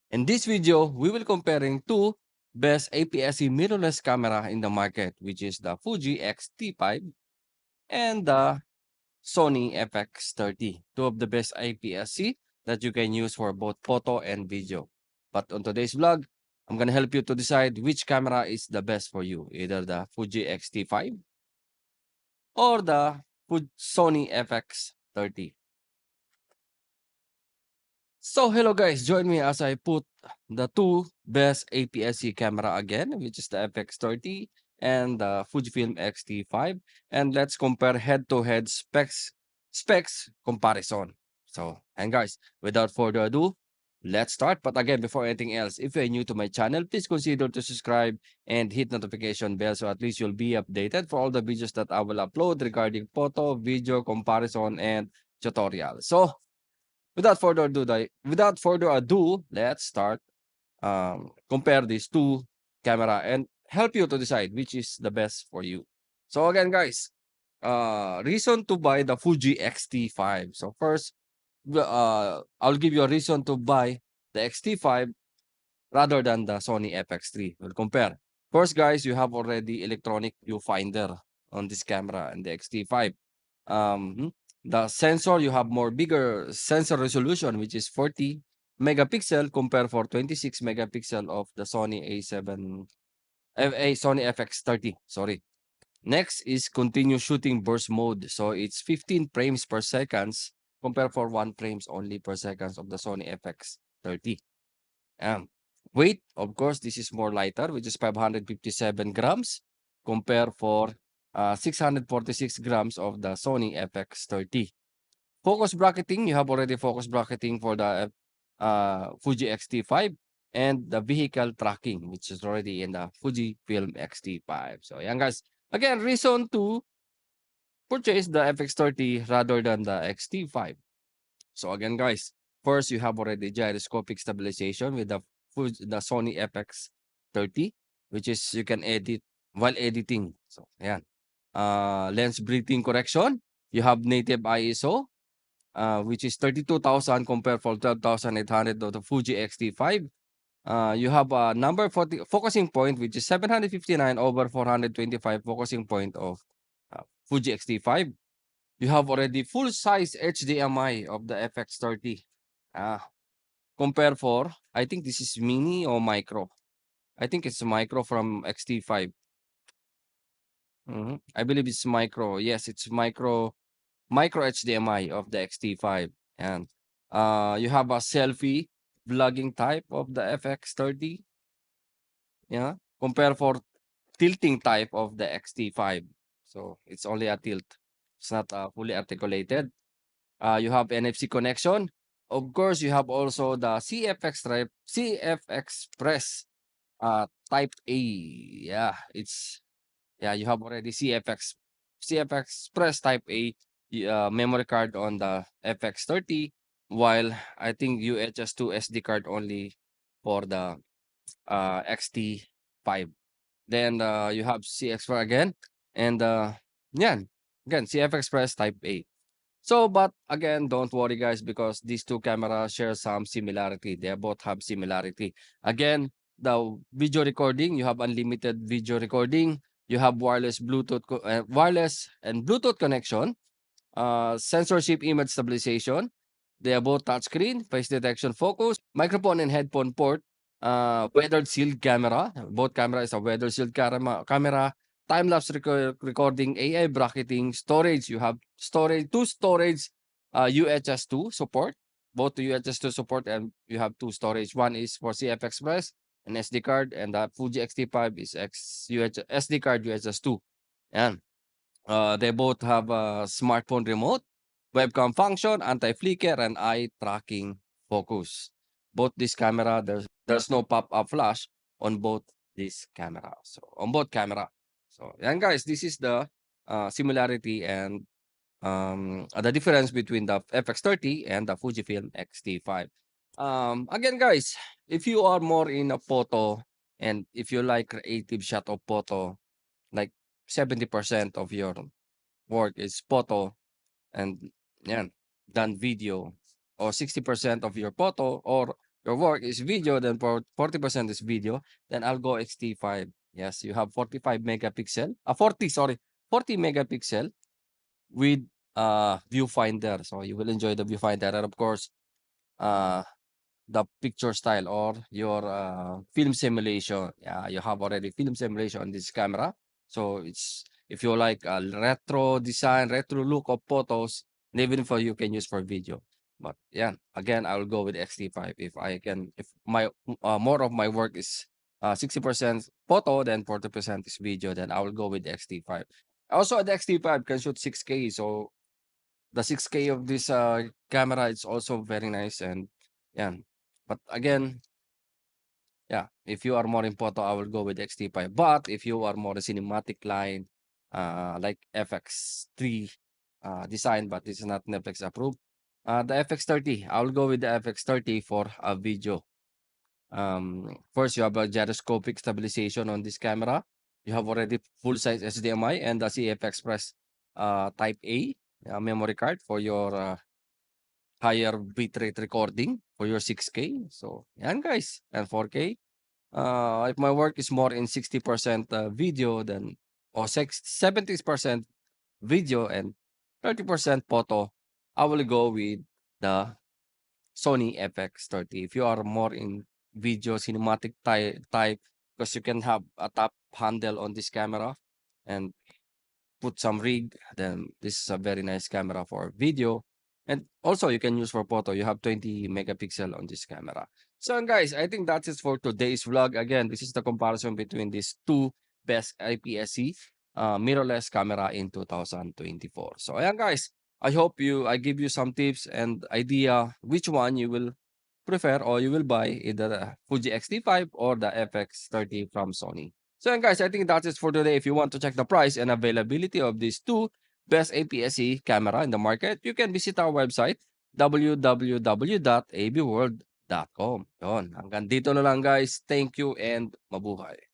In this video, we will comparing two best APS-C mirrorless camera in the market, which is the Fuji XT5 and the Sony FX30. Two of the best APS-C that you can use for both photo and video. But on today's vlog, I'm gonna help you to decide which camera is the best for you, either the Fuji XT5 or the Sony FX30. So hello guys, join me as I put the two best APS-C camera again, which is the FX30 and the Fujifilm XT5, and let's compare head-to-head specs comparison. So, and guys, without further ado, let's start. But again, before anything else, if you're new to my channel, please consider to subscribe and hit notification bell so at least you'll be updated for all the videos that I will upload regarding photo, video comparison, and tutorial. So without further ado, let's start compare these two camera and help you to decide which is the best for you. So again, guys, reason to buy the Fuji XT5. So first, I'll give you a reason to buy the XT5 rather than the Sony FX3. We'll compare. First, guys, you have already electronic viewfinder on this camera and the XT5. The sensor, you have more bigger sensor resolution, which is 40 megapixel compared for 26 megapixel of the Sony Sony FX30. Sorry. Next is continuous shooting burst mode. So it's 15 frames per seconds compared for 1 frames only per seconds of the Sony FX30. Weight, of course, this is more lighter, which is 557 grams compared for 646 grams of the Sony FX30. Focus bracketing, you have already focus bracketing for the Fuji XT5 and the vehicle tracking, which is already in the Fujifilm XT5. So, yan guys. Again, reason to purchase the FX30 rather than the XT5. So again, guys, first you have already gyroscopic stabilization with the Sony FX30, which is you can edit while editing. So, ayan. Lens breathing correction, you have native ISO, which is 32,000 compared for 12,800 of the Fuji XT5. You have a number 40 focusing point, which is 759 over 425 focusing point of Fuji XT5. You have already full size HDMI of the FX30. Compare for, I think this is mini or micro. I think it's micro from XT5. I believe it's micro. Yes, it's micro HDMI of the XT5. And you have a selfie vlogging type of the FX30. Yeah. Compare for tilting type of the XT5. So it's only a tilt. It's not fully articulated. You have NFC connection. Of course, you have also the CF Express type A. You have already CF Express type A memory card on the FX30, while I think UHS2 SD card only for the XT5. Then you have CX again, and yeah, again CF Express type A. So, but again, don't worry, guys, because these two cameras share some similarity. They both have similarity. Again, the video recording, you have unlimited video recording. You have wireless wireless and Bluetooth connection. Censorship image stabilization. They are both touchscreen, face detection, focus, microphone and headphone port. Weather sealed camera. Both camera is a weather sealed camera. Time-lapse recording, AI bracketing, storage. You have two storage UHS2 support, both the UHS2 support, and you have two storage. One is for CF Express, an SD card, and the Fuji XT5 is SD card UHS2. And they both have a smartphone remote, webcam function, anti-flicker, and eye tracking focus. Both this camera, there's no pop-up flash on both this camera. So on both camera. So and guys, this is the similarity and the difference between the FX30 and the Fujifilm XT5. Again, guys, if you are more in a photo and if you like creative shot of photo, like 70% of your work is photo and yan, done video, or 60% of your photo or your work is video, then 40% is video, then I'll go XT5. Yes, you have 45 megapixel, 40, sorry, 40 megapixel with viewfinder. So you will enjoy the viewfinder, and of course, uh the picture style or your film simulation. Yeah, you have already film simulation on this camera. So it's if you like a retro design, retro look of photos, and even for you can use for video. But yeah, again, I will go with XT5 if I can. If my more of my work is 60% photo, then 40% is video, then I will go with the XT5. Also, the XT5 can shoot 6K, so the 6K of this camera is also very nice. And yeah, but again, yeah, if you are more in photo, I will go with XT5. But if you are more a cinematic line, like FX3 design, but this is not Netflix approved, the FX30, I will go with the FX30 for a video. First, you have a gyroscopic stabilization on this camera. You have already full size HDMI and the CF Express Type A memory card for your higher bitrate recording for your 6K. So, yan guys. And 4K. If my work is more in 60% video, then or 70% video and 30% photo, I will go with the Sony FX30. If you are more in video cinematic type, because you can have a top handle on this camera and put some rig, then this is a very nice camera for video. And also you can use for photo. You have 20 megapixel on this camera. So guys, I think that's it for today's vlog. Again, this is the comparison between these two best IPS-C mirrorless camera in 2024. So ayan guys, I give you some tips and idea which one you will prefer or you will buy, either the Fuji X-T5 or the FX30 from Sony. So yan guys, I think that's it for today. If you want to check the price and availability of these two best APS-C camera in the market, you can visit our website www.abworld.com. Yon, hanggang dito na lang guys. Thank you and mabuhay.